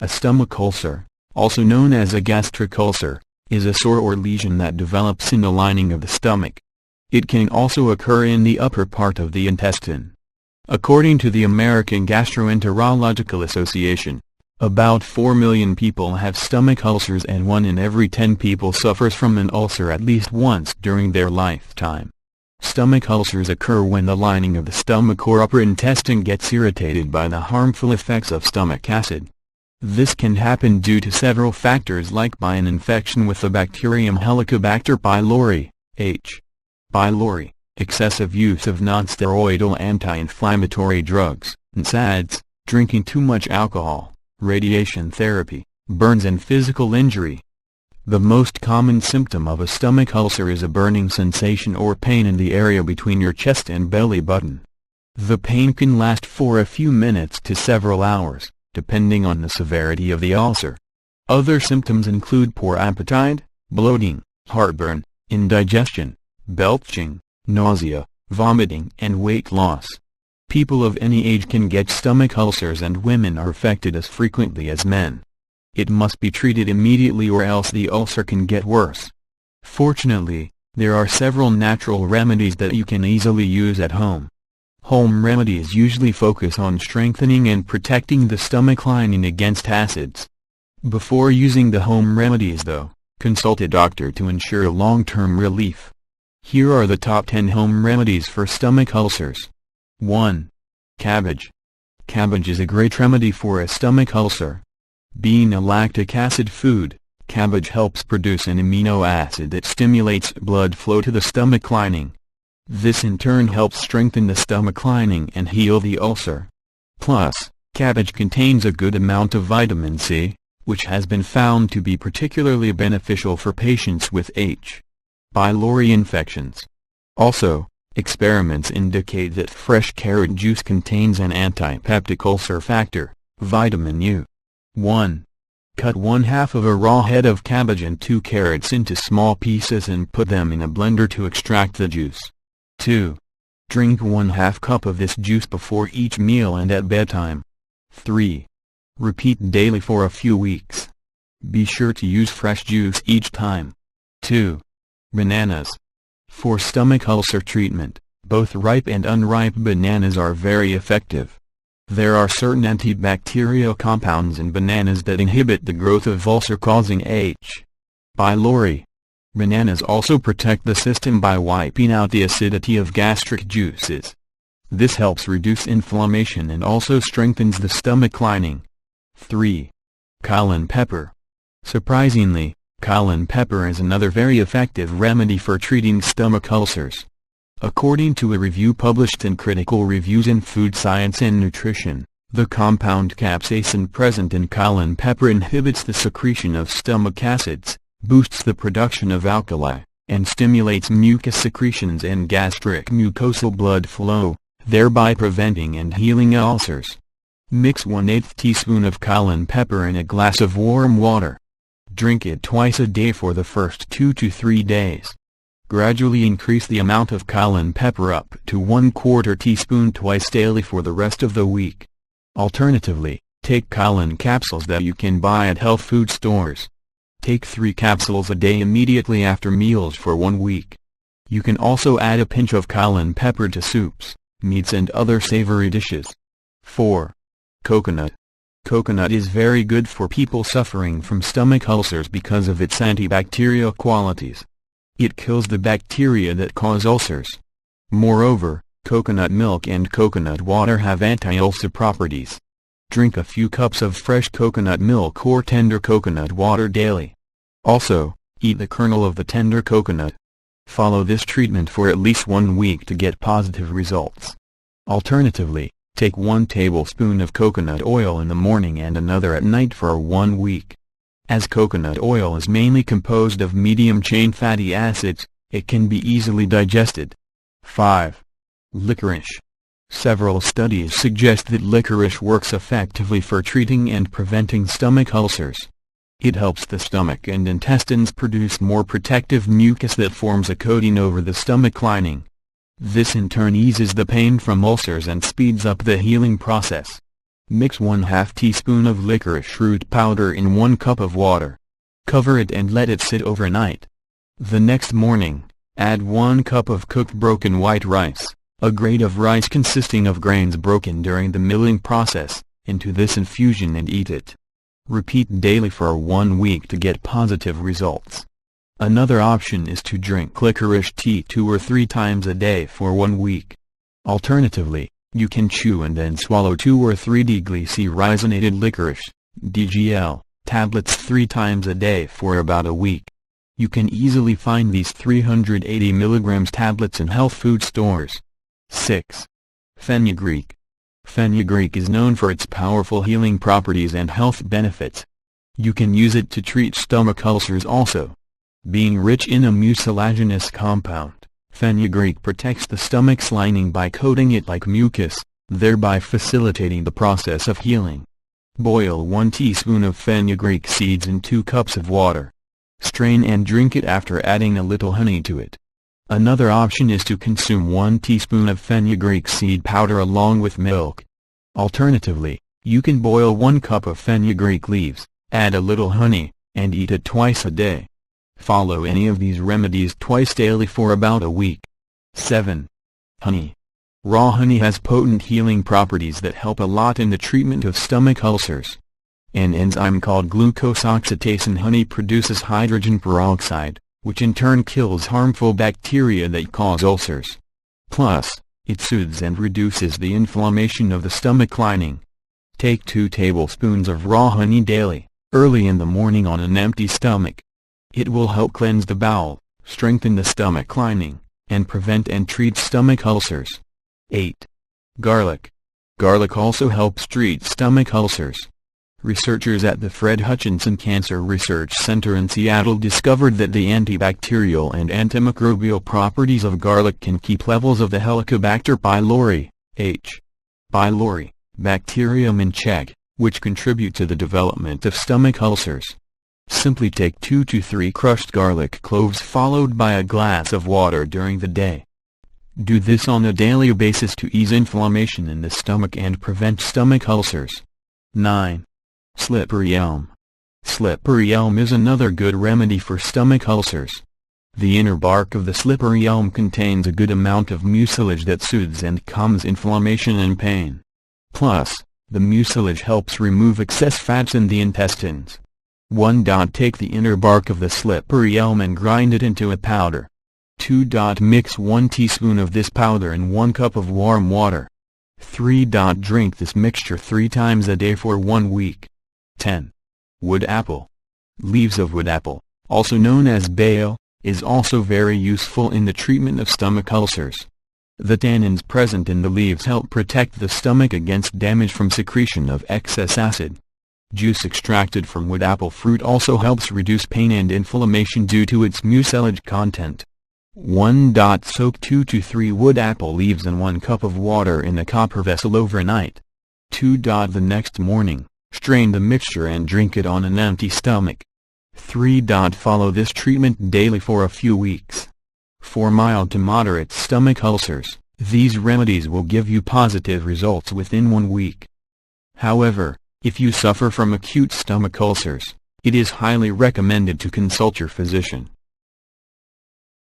A stomach ulcer, also known as a gastric ulcer, is a sore or lesion that develops in the lining of the stomach. It can also occur in the upper part of the intestine. According to the American Gastroenterological Association, about 4 million people have stomach ulcers and 1 in every 10 people suffers from an ulcer at least once during their lifetime. Stomach ulcers occur when the lining of the stomach or upper intestine gets irritated by the harmful effects of stomach acid. This can happen due to several factors like by an infection with the bacterium Helicobacter pylori, H. pylori, excessive use of nonsteroidal anti-inflammatory drugs, NSAIDs, drinking too much alcohol, radiation therapy, burns and physical injury. The most common symptom of a stomach ulcer is a burning sensation or pain in the area between your chest and belly button. The pain can last for a few minutes to several hours, depending on the severity of the ulcer. Other symptoms include poor appetite, bloating, heartburn, indigestion, belching, nausea, vomiting and weight loss. People of any age can get stomach ulcers and women are affected as frequently as men. It must be treated immediately or else the ulcer can get worse. Fortunately, there are several natural remedies that you can easily use at home. Home remedies usually focus on strengthening and protecting the stomach lining against acids. Before using the home remedies though, consult a doctor to ensure long-term relief. Here are the top 10 home remedies for stomach ulcers. 1. Cabbage. Cabbage is a great remedy for a stomach ulcer. Being a lactic acid food, cabbage helps produce an amino acid that stimulates blood flow to the stomach lining. This in turn helps strengthen the stomach lining and heal the ulcer. Plus, cabbage contains a good amount of vitamin C, which has been found to be particularly beneficial for patients with H. pylori infections. Also, experiments indicate that fresh carrot juice contains an antipeptic ulcer factor, vitamin U. 1. Cut 1/2 of a raw head of cabbage and 2 carrots into small pieces and put them in a blender to extract the juice. 2. Drink 1/2 cup of this juice before each meal and at bedtime. 3. Repeat daily for a few weeks. Be sure to use fresh juice each time. 2. Bananas. For stomach ulcer treatment, both ripe and unripe bananas are very effective. There are certain antibacterial compounds in bananas that inhibit the growth of ulcer-causing H. pylori. Bananas also protect the system by wiping out the acidity of gastric juices. This helps reduce inflammation and also strengthens the stomach lining. 3. Cayenne pepper. Surprisingly, cayenne pepper is another very effective remedy for treating stomach ulcers. According to a review published in Critical Reviews in Food Science and Nutrition, the compound capsaicin present in cayenne pepper inhibits the secretion of stomach acids, boosts the production of alkali, and stimulates mucus secretions and gastric mucosal blood flow, thereby preventing and healing ulcers. Mix 1/8 teaspoon of cayenne pepper in a glass of warm water. Drink it twice a day for the first 2 to 3 days. Gradually increase the amount of cayenne pepper up to 1/4 teaspoon twice daily for the rest of the week. Alternatively, take cayenne capsules that you can buy at health food stores. Take 3 capsules a day immediately after meals for 1 week. You can also add a pinch of cayenne pepper to soups, meats and other savory dishes. 4. Coconut. Coconut is very good for people suffering from stomach ulcers because of its antibacterial qualities. It kills the bacteria that cause ulcers. Moreover, coconut milk and coconut water have anti-ulcer properties. Drink a few cups of fresh coconut milk or tender coconut water daily. Also, eat the kernel of the tender coconut. Follow this treatment for at least 1 week to get positive results. Alternatively, take 1 tablespoon of coconut oil in the morning and another at night for 1 week. As coconut oil is mainly composed of medium-chain fatty acids, it can be easily digested. 5. Licorice. Several studies suggest that licorice works effectively for treating and preventing stomach ulcers. It helps the stomach and intestines produce more protective mucus that forms a coating over the stomach lining. This in turn eases the pain from ulcers and speeds up the healing process. Mix 1/2 teaspoon of licorice root powder in 1 cup of water. Cover it and let it sit overnight. The next morning, add 1 cup of cooked broken white rice, a grade of rice consisting of grains broken during the milling process, into this infusion and eat it. Repeat daily for 1 week to get positive results. Another option is to drink licorice tea 2 or 3 times a day for 1 week. Alternatively, you can chew and then swallow 2 or 3 deglycyrrhizonated licorice (DGL) tablets 3 times a day for about a week. You can easily find these 380 mg tablets in health food stores. 6. Fenugreek. Fenugreek is known for its powerful healing properties and health benefits. You can use it to treat stomach ulcers also. Being rich in a mucilaginous compound, fenugreek protects the stomach's lining by coating it like mucus, thereby facilitating the process of healing. Boil 1 teaspoon of fenugreek seeds in 2 cups of water. Strain and drink it after adding a little honey to it. Another option is to consume 1 teaspoon of fenugreek seed powder along with milk. Alternatively, you can boil 1 cup of fenugreek leaves, add a little honey, and eat it twice a day. Follow any of these remedies twice daily for about a week. 7. Honey. Raw honey has potent healing properties that help a lot in the treatment of stomach ulcers. An enzyme called glucose oxidase in honey produces hydrogen peroxide, which in turn kills harmful bacteria that cause ulcers. Plus, it soothes and reduces the inflammation of the stomach lining. Take 2 tablespoons of raw honey daily, early in the morning on an empty stomach. It will help cleanse the bowel, strengthen the stomach lining, and prevent and treat stomach ulcers. 8. Garlic. Garlic also helps treat stomach ulcers. Researchers at the Fred Hutchinson Cancer Research Center in Seattle discovered that the antibacterial and antimicrobial properties of garlic can keep levels of the Helicobacter pylori, H. pylori, bacterium in check, which contribute to the development of stomach ulcers. Simply take 2 to 3 crushed garlic cloves followed by a glass of water during the day. Do this on a daily basis to ease inflammation in the stomach and prevent stomach ulcers. 9. Slippery elm. Slippery elm is another good remedy for stomach ulcers. The inner bark of the slippery elm contains a good amount of mucilage that soothes and calms inflammation and pain. Plus, the mucilage helps remove excess fats in the intestines. 1. Take the inner bark of the slippery elm and grind it into a powder. 2. Mix 1 teaspoon of this powder in 1 cup of warm water. 3. Drink this mixture 3 times a day for 1 week. 10. Wood apple. Leaves of wood apple, also known as bale, is also very useful in the treatment of stomach ulcers. The tannins present in the leaves help protect the stomach against damage from secretion of excess acid. Juice extracted from wood apple fruit also helps reduce pain and inflammation due to its mucilage content. 1. Soak 2 to 3 wood apple leaves in 1 cup of water in a copper vessel overnight. 2. The next morning, strain the mixture and drink it on an empty stomach. 3. Follow this treatment daily for a few weeks. For mild to moderate stomach ulcers, these remedies will give you positive results within 1 week. However, if you suffer from acute stomach ulcers, it is highly recommended to consult your physician.